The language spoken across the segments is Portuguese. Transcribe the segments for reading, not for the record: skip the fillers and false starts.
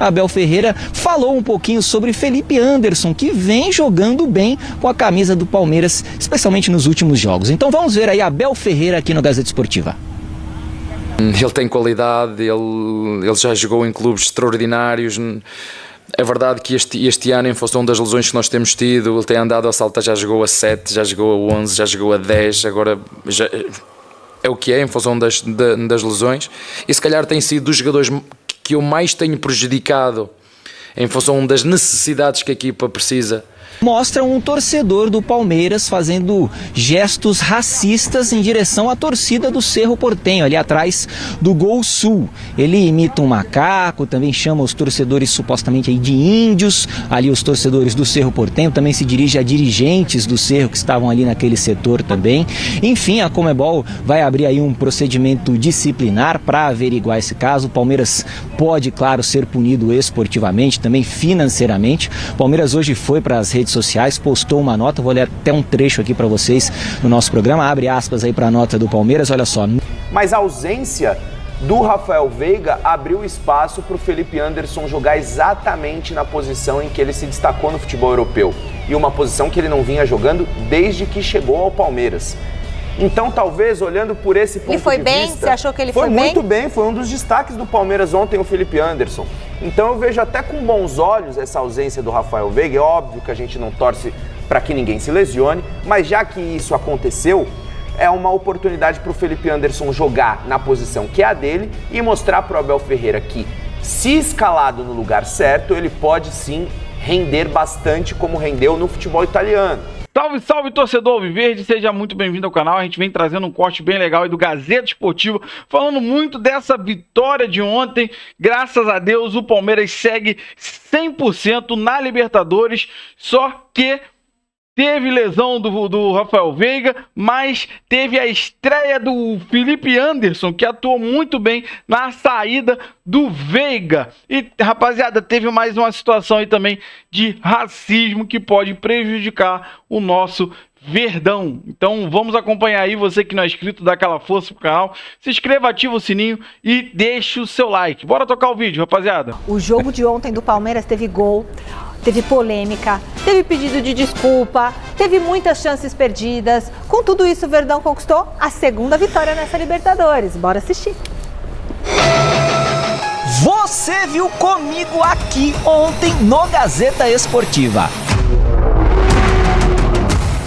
Abel Ferreira falou um pouquinho sobre Felipe Anderson, que vem jogando bem com a camisa do Palmeiras, especialmente nos últimos jogos. Então vamos ver aí Abel Ferreira aqui no Gazeta Esportiva. Ele tem qualidade, ele já jogou em clubes extraordinários. É verdade que este ano, em função das lesões que nós temos tido, ele tem andado a saltar, já jogou a 7, já jogou a 11, já jogou a 10, agora já é o que é em função das lesões. E se calhar tem sido dos jogadores que eu mais tenho prejudicado em função das necessidades que a equipa precisa. Mostra um torcedor do Palmeiras fazendo gestos racistas em direção à torcida do Cerro Porteño, ali atrás do Gol Sul. Ele imita um macaco, também chama os torcedores supostamente aí de índios, ali os torcedores do Cerro Porteño, também se dirige a dirigentes do Cerro que estavam ali naquele setor também. Enfim, a Conmebol vai abrir aí um procedimento disciplinar para averiguar esse caso. O Palmeiras pode, claro, ser punido esportivamente, também financeiramente. O Palmeiras hoje foi para as redes sociais, postou uma nota, vou ler até um trecho aqui para vocês no nosso programa, abre aspas aí para a nota do Palmeiras, olha só. Mas a ausência do Rafael Veiga abriu espaço para o Felipe Anderson jogar exatamente na posição em que ele se destacou no futebol europeu, e uma posição que ele não vinha jogando desde que chegou ao Palmeiras. Então, talvez, olhando por esse ponto de vista... Ele foi bem? Você achou que ele foi bem? Foi muito bem, foi um dos destaques do Palmeiras ontem, o Felipe Anderson. Então, eu vejo até com bons olhos essa ausência do Rafael Veiga. É óbvio que a gente não torce para que ninguém se lesione, mas já que isso aconteceu, é uma oportunidade para o Felipe Anderson jogar na posição que é a dele e mostrar para o Abel Ferreira que, se escalado no lugar certo, ele pode sim render bastante como rendeu no futebol italiano. Salve, salve, torcedor alviverde, seja muito bem-vindo ao canal. A gente vem trazendo um corte bem legal aí do Gazeta Esportiva, falando muito dessa vitória de ontem. Graças a Deus, o Palmeiras segue 100% na Libertadores, só que teve lesão do Rafael Veiga, mas teve a estreia do Felipe Anderson, que atuou muito bem na saída do Veiga. E, rapaziada, teve mais uma situação aí também de racismo que pode prejudicar o nosso Verdão. Então vamos acompanhar aí, você que não é inscrito, dá aquela força pro canal, se inscreva, ativa o sininho e deixa o seu like. Bora tocar o vídeo, rapaziada. O jogo de ontem do Palmeiras teve gol, teve polêmica, teve pedido de desculpa, teve muitas chances perdidas. Com tudo isso, o Verdão conquistou a segunda vitória nessa Libertadores. Bora assistir. Você viu comigo aqui ontem no Gazeta Esportiva.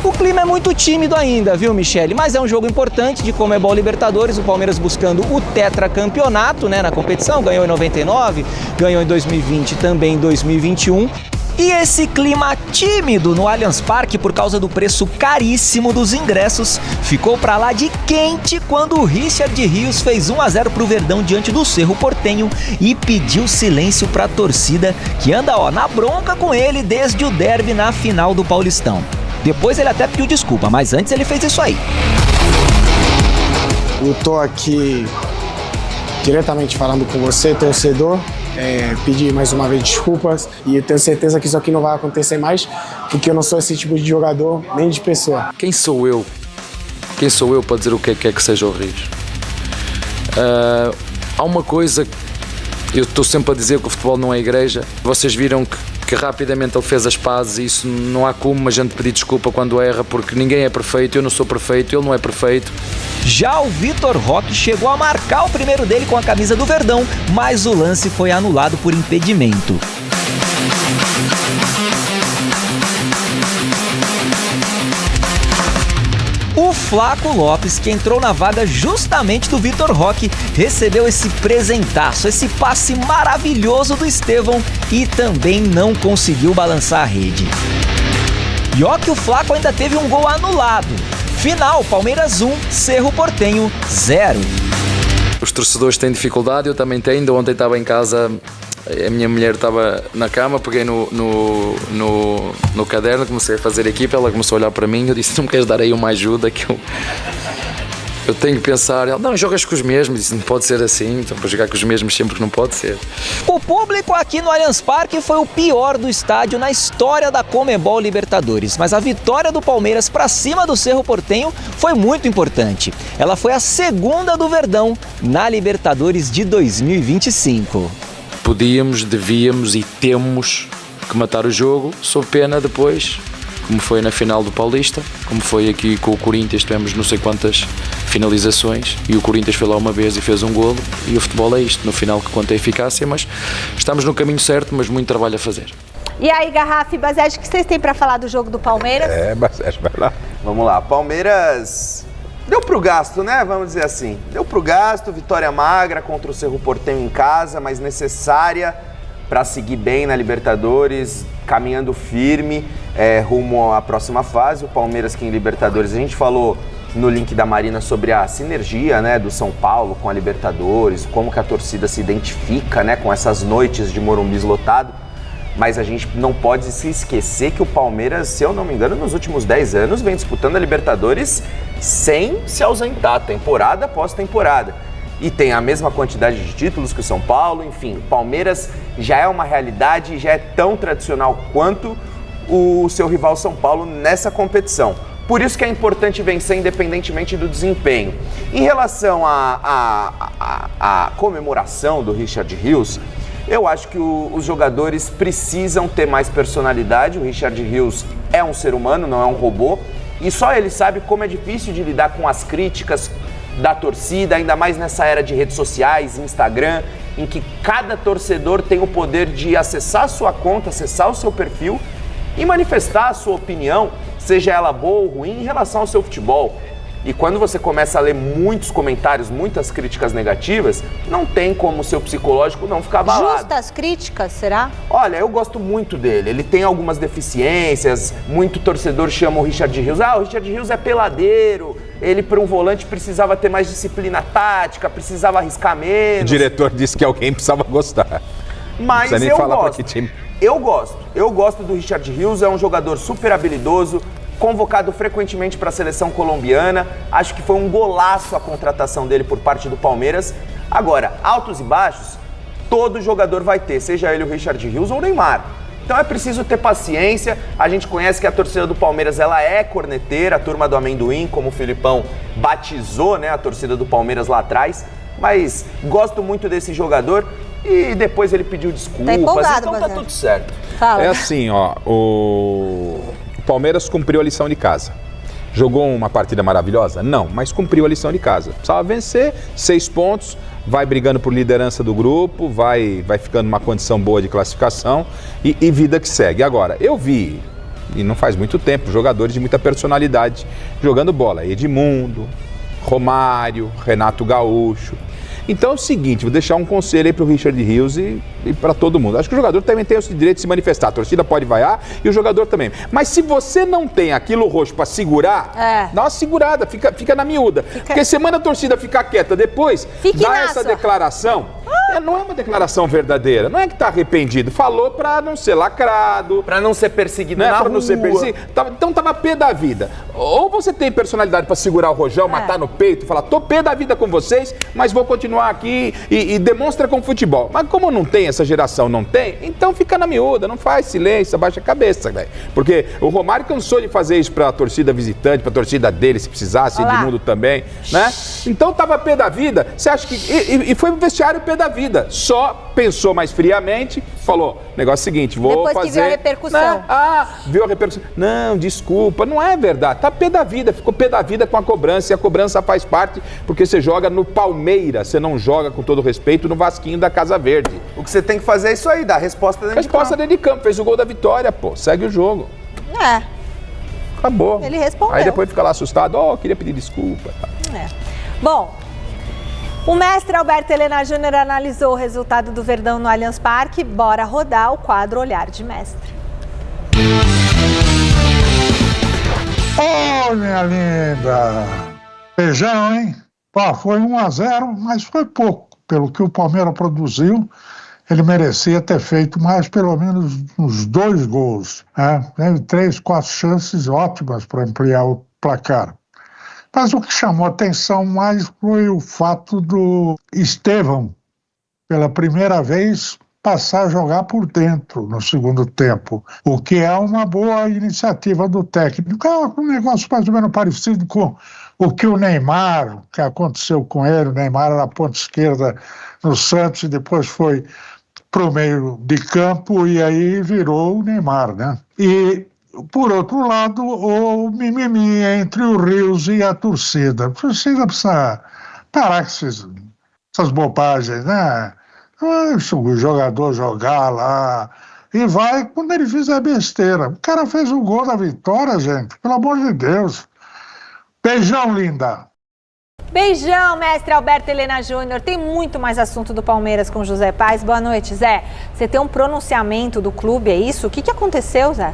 O clima é muito tímido ainda, viu, Michele? Mas é um jogo importante de Conmebol Libertadores, o Palmeiras buscando o tetracampeonato, né, na competição, ganhou em 99, ganhou em 2020 e também em 2021. E esse clima tímido no Allianz Parque por causa do preço caríssimo dos ingressos ficou pra lá de quente quando o Richard Rios fez 1-0 pro Verdão diante do Cerro Porteño e pediu silêncio pra torcida que anda na bronca com ele desde o derby na final do Paulistão. Depois ele até pediu desculpa, mas antes ele fez isso aí. Eu tô aqui diretamente falando com você, torcedor. Pedir mais uma vez desculpas e eu tenho certeza que isso aqui não vai acontecer mais, porque eu não sou esse tipo de jogador, nem de pessoa. Quem sou eu? Quem sou eu para dizer o que é que seja o Rios? Há uma coisa, eu estou sempre a dizer que o futebol não é igreja. Vocês viram que rapidamente ele fez as pazes e isso não há como a gente pedir desculpa quando erra, porque ninguém é perfeito, eu não sou perfeito, ele não é perfeito. Já o Vitor Roque chegou a marcar o primeiro dele com a camisa do Verdão, mas o lance foi anulado por impedimento. O Flaco Lopes, que entrou na vaga justamente do Vitor Roque, recebeu esse presentaço, esse passe maravilhoso do Estevão e também não conseguiu balançar a rede. E ó que o Flaco ainda teve um gol anulado. Final, Palmeiras 1, Cerro Porteño 0. Os torcedores têm dificuldade, eu também tenho. Ainda ontem estava em casa, a minha mulher estava na cama, peguei no caderno, comecei a fazer equipa, ela começou a olhar para mim, eu disse, não me queres dar aí uma ajuda que eu tenho que pensar. Ela, não, jogas com os mesmos, disse, não pode ser assim, então para jogar com os mesmos sempre que não pode ser. O público aqui no Allianz Parque foi o pior do estádio na história da Conmebol Libertadores, mas a vitória do Palmeiras para cima do Cerro Porteño foi muito importante. Ela foi a segunda do Verdão na Libertadores de 2025. podíamos, devíamos e temos que matar o jogo, sob pena depois, como foi na final do Paulista, como foi aqui com o Corinthians, tivemos não sei quantas finalizações e o Corinthians foi lá uma vez e fez um golo, e o futebol é isto, no final que conta a eficácia, mas estamos no caminho certo, mas muito trabalho a fazer. E aí, Garrafa e Basete, o que vocês têm para falar do jogo do Palmeiras? Basete, vai lá. Vamos lá, Palmeiras deu pro gasto, né? Vamos dizer assim. Deu pro gasto, vitória magra contra o Cerro Porteño em casa, mas necessária para seguir bem na Libertadores, caminhando firme rumo à próxima fase. O Palmeiras que em Libertadores, a gente falou no link da Marina sobre a sinergia, né, do São Paulo com a Libertadores, como que a torcida se identifica, né, com essas noites de Morumbi lotado. Mas a gente não pode se esquecer que o Palmeiras, se eu não me engano, nos últimos 10 anos vem disputando a Libertadores sem se ausentar, temporada após temporada. E tem a mesma quantidade de títulos que o São Paulo, enfim, o Palmeiras já é uma realidade, já é tão tradicional quanto o seu rival São Paulo nessa competição. Por isso que é importante vencer independentemente do desempenho. Em relação à comemoração do Richard Rios, eu acho que os jogadores precisam ter mais personalidade. O Richard Rios é um ser humano, não é um robô. E só ele sabe como é difícil de lidar com as críticas da torcida, ainda mais nessa era de redes sociais, Instagram, em que cada torcedor tem o poder de acessar a sua conta, acessar o seu perfil e manifestar a sua opinião, seja ela boa ou ruim, em relação ao seu futebol. E quando você começa a ler muitos comentários, muitas críticas negativas, não tem como o seu psicológico não ficar abalado. Justas críticas, será? Olha, eu gosto muito dele. Ele tem algumas deficiências, muito torcedor chama o Richard Rios. O Richard Rios é peladeiro, ele para um volante precisava ter mais disciplina tática, precisava arriscar menos. O diretor disse que alguém precisava gostar. Mas não nem eu falar gosto. pra que time. Eu gosto do Richard Rios, é um jogador super habilidoso, convocado frequentemente para a seleção colombiana. Acho que foi um golaço a contratação dele por parte do Palmeiras. Agora, altos e baixos, todo jogador vai ter, seja ele o Richard Rios ou o Neymar. Então é preciso ter paciência. A gente conhece que a torcida do Palmeiras ela é corneteira, a turma do amendoim, como o Filipão batizou, né, a torcida do Palmeiras lá atrás. Mas gosto muito desse jogador e depois ele pediu desculpas, então tá tudo certo. Fala. É assim, ó, o Palmeiras cumpriu a lição de casa. Jogou uma partida maravilhosa? Não, mas cumpriu a lição de casa. Precisava vencer, 6 pontos, vai brigando por liderança do grupo, vai ficando numa condição boa de classificação e vida que segue. Agora, eu vi, e não faz muito tempo, jogadores de muita personalidade jogando bola. Edmundo, Romário, Renato Gaúcho. Então é o seguinte, vou deixar um conselho aí pro Richard Rios e para todo mundo. Acho que o jogador também tem o direito de se manifestar. A torcida pode vaiar e o jogador também. Mas se você não tem aquilo roxo para segurar, dá uma segurada, fica na miúda. Porque se manda a torcida ficar quieta depois, dá essa declaração. Não é uma declaração verdadeira, não é que tá arrependido. Falou para não ser lacrado. Para não ser perseguido na rua. Não ser perseguido. Então tava pé da vida. Ou você tem personalidade para segurar o rojão, matar no peito, falar, tô pé da vida com vocês, mas vou continuar aqui e demonstra com futebol. Mas como não tem, essa geração não tem, então fica na miúda, não faz silêncio, abaixa a cabeça, velho. Porque o Romário cansou de fazer isso pra torcida visitante, pra torcida dele, se precisasse, Edmundo também, né? Então tava pé da vida, você acha que... E foi pro vestiário pé da vida, só pensou mais friamente, falou, negócio seguinte, vou depois fazer... que viu a repercussão. Né? Viu a repercussão. Não, desculpa, não é verdade, tá pé da vida, ficou pé da vida com a cobrança, e a cobrança faz parte, porque você joga no Palmeiras, você não joga, com todo respeito, no Vasquinho da Casa Verde. O que você tem que fazer é isso aí, dar resposta dentro de campo. Resposta dentro de campo, fez o gol da vitória, pô, segue o jogo. Acabou. Ele respondeu. Aí depois fica lá assustado, queria pedir desculpa. Bom, o mestre Alberto Helena Júnior analisou o resultado do Verdão no Allianz Parque. Bora rodar o quadro Olhar de Mestre. Ô, minha linda! Feijão, hein? Foi 1-0, mas foi pouco. Pelo que o Palmeiras produziu, ele merecia ter feito mais, pelo menos uns 2 gols. Teve 3, 4 chances ótimas para ampliar o placar. Mas o que chamou atenção mais foi o fato do Estevão, pela primeira vez, passar a jogar por dentro no segundo tempo, o que é uma boa iniciativa do técnico. É um negócio mais ou menos parecido com o que o Neymar, que aconteceu com ele. O Neymar era ponta esquerda no Santos e depois foi para o meio de campo e aí virou o Neymar, né? E, por outro lado, o mimimi entre o Rios e a torcida. A torcida precisa parar com essas bobagens, né? Deixa o jogador jogar lá e vai quando ele fizer besteira. O cara fez o gol da vitória, gente, pelo amor de Deus. Beijão, linda! Beijão, mestre Alberto Helena Júnior. Tem muito mais assunto do Palmeiras com José Paes. Boa noite, Zé. Você tem um pronunciamento do clube, é isso? O que aconteceu, Zé?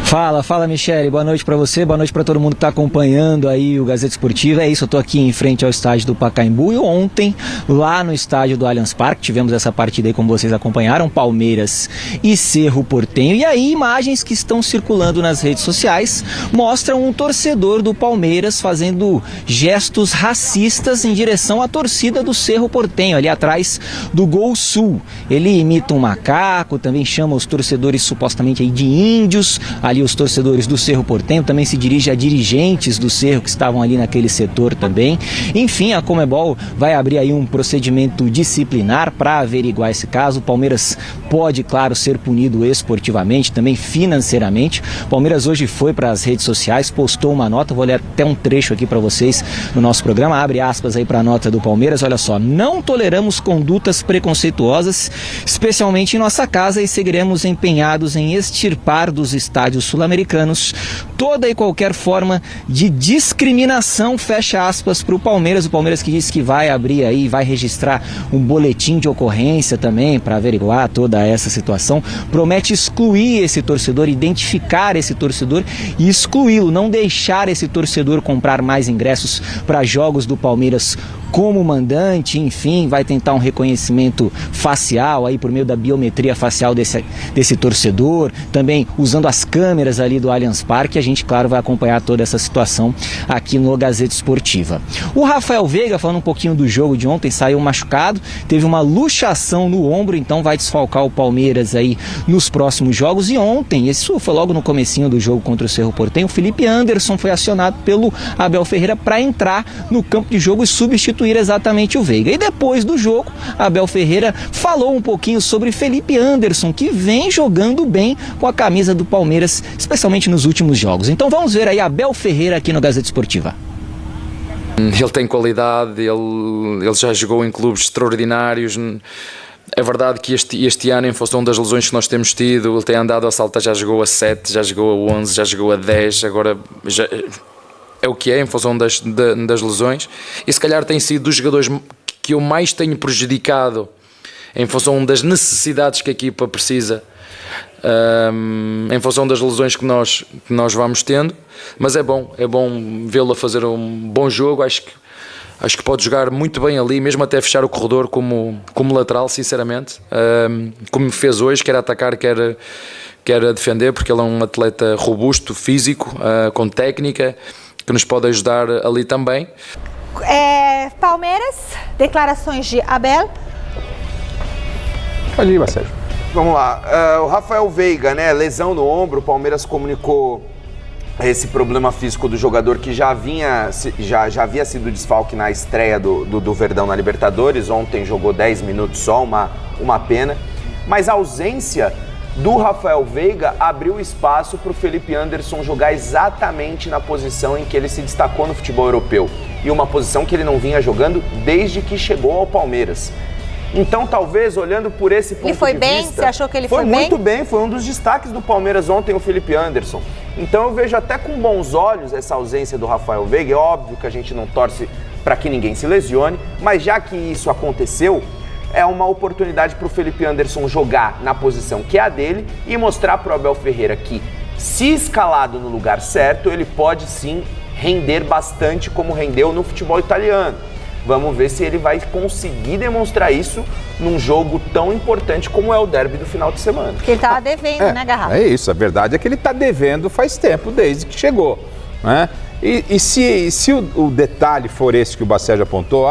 Fala, Michele. Boa noite para você, boa noite para todo mundo que está acompanhando aí o Gazeta Esportiva. É isso, eu tô aqui em frente ao estádio do Pacaembu e ontem, lá no estádio do Allianz Parque, tivemos essa partida aí, como vocês acompanharam, Palmeiras e Cerro Porteño. E aí, imagens que estão circulando nas redes sociais mostram um torcedor do Palmeiras fazendo gestos racistas em direção à torcida do Cerro Porteño, ali atrás do Gol Sul. Ele imita um macaco, também chama os torcedores supostamente aí de índios. Ali os torcedores do Cerro Porteño, também se dirige a dirigentes do Cerro que estavam ali naquele setor também. Enfim, a Conmebol vai abrir aí um procedimento disciplinar para averiguar esse caso. O Palmeiras pode, claro, ser punido esportivamente, também financeiramente. O Palmeiras hoje foi para as redes sociais, postou uma nota, vou ler até um trecho aqui para vocês no nosso programa, abre aspas aí para a nota do Palmeiras. Olha só: não toleramos condutas preconceituosas, especialmente em nossa casa, e seguiremos empenhados em extirpar dos estádios sul-americanos toda e qualquer forma de discriminação, fecha aspas, para o Palmeiras que disse que vai abrir aí, vai registrar um boletim de ocorrência também para averiguar toda essa situação, promete excluir esse torcedor, identificar esse torcedor e excluí-lo, não deixar esse torcedor comprar mais ingressos para jogos do Palmeiras como mandante. Enfim, vai tentar um reconhecimento facial aí por meio da biometria facial desse torcedor, também usando as câmeras ali do Allianz Parque. A gente, claro, vai acompanhar toda essa situação aqui no Gazeta Esportiva. O Rafael Veiga, falando um pouquinho do jogo de ontem, saiu machucado, teve uma luxação no ombro, então vai desfalcar o Palmeiras aí nos próximos jogos. E ontem, isso foi logo no comecinho do jogo contra o Cerro Porteño, o Felipe Anderson foi acionado pelo Abel Ferreira para entrar no campo de jogo e substituir exatamente o Veiga. E depois do jogo, Abel Ferreira falou um pouquinho sobre Felipe Anderson, que vem jogando bem com a camisa do Palmeiras, especialmente nos últimos jogos. Então vamos ver aí Abel Ferreira aqui no Gazeta Esportiva. Ele tem qualidade, ele já jogou em clubes extraordinários. É verdade que este ano, em função das lesões que nós temos tido, ele tem andado a saltar, já jogou a 7, já jogou a 11, já jogou a 10, agora já é o que é, em função das lesões. E se calhar tem sido dos jogadores que eu mais tenho prejudicado em função das necessidades que a equipa precisa, em função das lesões que nós vamos tendo. Mas é bom vê-lo a fazer um bom jogo. Acho que pode jogar muito bem ali, mesmo até fechar o corredor como lateral, sinceramente, como fez hoje, quer atacar, quer defender, porque ele é um atleta robusto, físico, com técnica, que nos pode ajudar ali também. Palmeiras, declarações de Abel. Pode ir, Sérgio. Vamos lá, o Rafael Veiga, né, lesão no ombro, o Palmeiras comunicou esse problema físico do jogador que já havia sido desfalque na estreia do Verdão na Libertadores. Ontem jogou 10 minutos só, uma pena. Mas a ausência do Rafael Veiga abriu espaço para o Felipe Anderson jogar exatamente na posição em que ele se destacou no futebol europeu. E uma posição que ele não vinha jogando desde que chegou ao Palmeiras. Então, talvez, olhando por esse ponto de vista... Ele foi bem? Você achou que ele foi bem? Foi muito bem, foi um dos destaques do Palmeiras ontem, o Felipe Anderson. Então, eu vejo até com bons olhos essa ausência do Rafael Veiga. É óbvio que a gente não torce para que ninguém se lesione, mas já que isso aconteceu, é uma oportunidade para o Felipe Anderson jogar na posição que é a dele e mostrar para o Abel Ferreira que, se escalado no lugar certo, ele pode sim render bastante como rendeu no futebol italiano. Vamos ver se ele vai conseguir demonstrar isso num jogo tão importante como é o derby do final de semana. Porque ele estava devendo, né, Garrafa? É isso, a verdade é que ele está devendo faz tempo, desde que chegou, né? E se o detalhe for esse que o Bacégio apontou,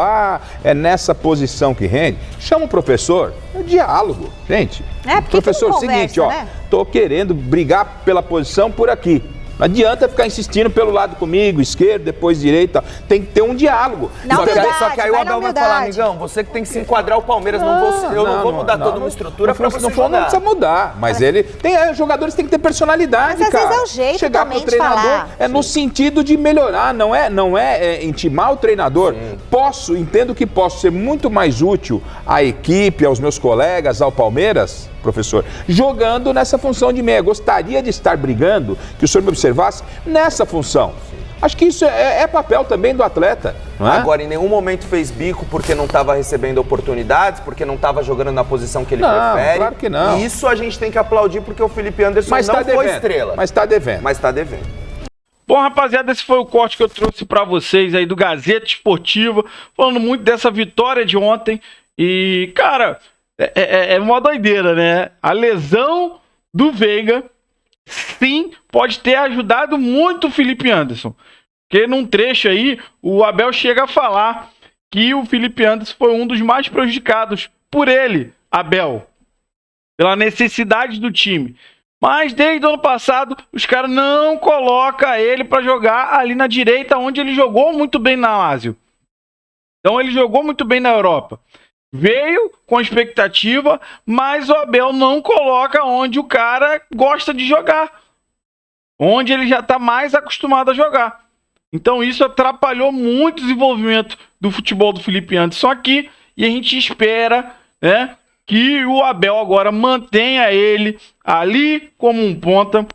é nessa posição que rende, chama o professor, é diálogo, gente. Professor, conversa, seguinte, né? Tô querendo brigar pela posição por aqui. Não adianta ficar insistindo pelo lado comigo, esquerdo, depois direita. Tem que ter um diálogo. Só que aí o Abel vai falar, amigão, você que tem que se enquadrar o Palmeiras, eu não vou mudar toda uma estrutura pra você jogar. Não precisa mudar, mas ele tem, jogadores têm que ter personalidade, mas cara. Às vezes é o jeito chegar também pro treinador de falar. é no sentido de melhorar, não é intimar o treinador. Sim. Entendo que posso ser muito mais útil à equipe, aos meus colegas, ao Palmeiras, professor, jogando nessa função de meia. Gostaria de estar brigando, que o senhor me observasse nessa função. Acho que isso é papel também do atleta, não é? Agora, em nenhum momento fez bico porque não estava recebendo oportunidades, porque não estava jogando na posição que ele prefere. Claro que não. E isso a gente tem que aplaudir porque o Felipe Anderson não foi estrela. Mas está devendo. Bom, rapaziada, esse foi o corte que eu trouxe pra vocês aí do Gazeta Esportiva, falando muito dessa vitória de ontem. E, cara, é uma doideira, né? A lesão do Veiga, sim, pode ter ajudado muito o Felipe Anderson. Porque num trecho aí, o Abel chega a falar que o Felipe Anderson foi um dos mais prejudicados por ele, Abel, pela necessidade do time. Mas desde o ano passado, os caras não colocam ele para jogar ali na direita, onde ele jogou muito bem na Lazio. Então ele jogou muito bem na Europa. Veio com expectativa, mas o Abel não coloca onde o cara gosta de jogar. Onde ele já está mais acostumado a jogar. Então isso atrapalhou muito o desenvolvimento do futebol do Felipe Anderson aqui. E a gente espera, né, que o Abel agora mantenha ele ali como um ponta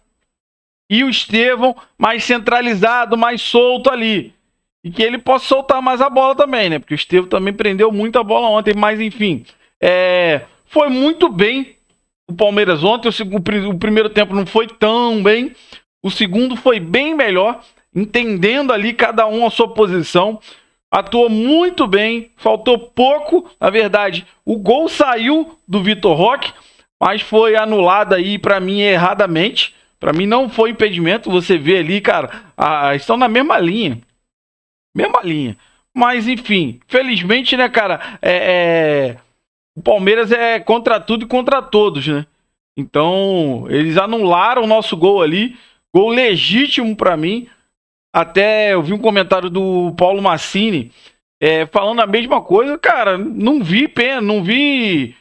e o Estevão mais centralizado, mais solto ali. E que ele possa soltar mais a bola também, né? Porque o Estevão também prendeu muito a bola ontem, mas enfim. Foi muito bem o Palmeiras ontem. O primeiro tempo não foi tão bem. O segundo foi bem melhor, entendendo ali cada um a sua posição. Atuou muito bem, faltou pouco. Na verdade, o gol saiu do Vitor Roque, mas foi anulado aí, pra mim, erradamente. Pra mim não foi impedimento. Você vê ali, cara, estão na mesma linha. Mesma linha. Mas, enfim, felizmente, né, cara, o Palmeiras é contra tudo e contra todos, né? Então, eles anularam o nosso gol ali. Gol legítimo pra mim. Até eu vi um comentário do Paulo Massini falando a mesma coisa. Cara, não vi pena, não vi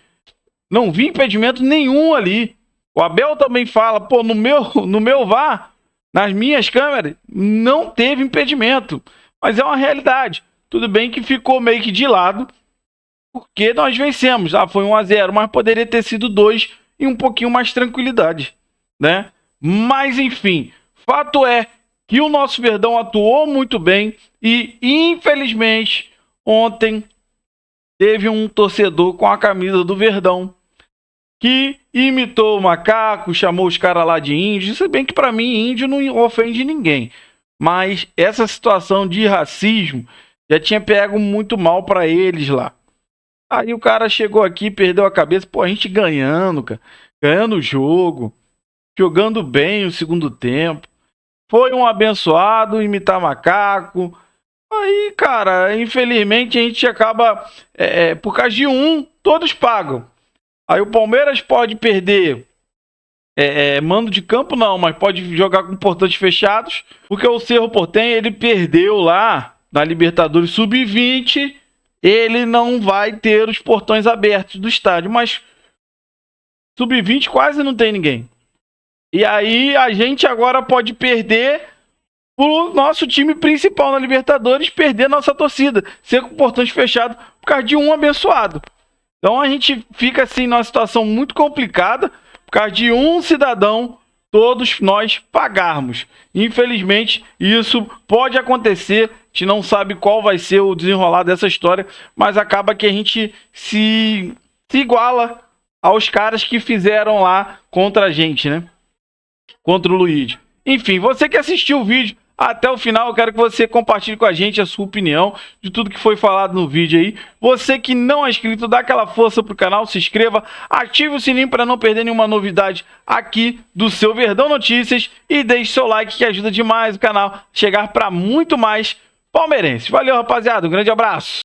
impedimento nenhum ali. O Abel também fala, pô, no meu VAR, nas minhas câmeras, não teve impedimento. Mas é uma realidade. Tudo bem que ficou meio que de lado, porque nós vencemos. Foi 1-0, mas poderia ter sido 2 e um pouquinho mais tranquilidade, né? Mas, enfim, fato é que o nosso Verdão atuou muito bem e, infelizmente, ontem teve um torcedor com a camisa do Verdão que imitou o macaco, chamou os caras lá de índio. Se bem que, para mim, índio não ofende ninguém. Mas essa situação de racismo já tinha pego muito mal para eles lá. Aí o cara chegou aqui, perdeu a cabeça. Pô, a gente ganhando, cara. Ganhando o jogo. Jogando bem o segundo tempo. Foi um abençoado, imitar macaco. Aí, cara, infelizmente a gente acaba... por causa de todos pagam. Aí o Palmeiras pode perder... mando de campo não, mas pode jogar com portões fechados, porque o Cerro Porteño, ele perdeu lá na Libertadores Sub-20, ele não vai ter os portões abertos do estádio, mas Sub-20 quase não tem ninguém. E aí a gente agora pode perder o nosso time principal na Libertadores, perder nossa torcida, ser com portões fechados por causa de abençoado. Então a gente fica assim numa situação muito complicada, por causa de cidadão, todos nós pagarmos. Infelizmente, isso pode acontecer. A gente não sabe qual vai ser o desenrolar dessa história, mas acaba que a gente se iguala aos caras que fizeram lá contra a gente, né? Contra o Luiz. Enfim, você que assistiu o vídeo até o final, eu quero que você compartilhe com a gente a sua opinião de tudo que foi falado no vídeo aí. Você que não é inscrito, dá aquela força pro canal, se inscreva, ative o sininho para não perder nenhuma novidade aqui do seu Verdão Notícias e deixe seu like que ajuda demais o canal a chegar para muito mais palmeirenses. Valeu, rapaziada, um grande abraço.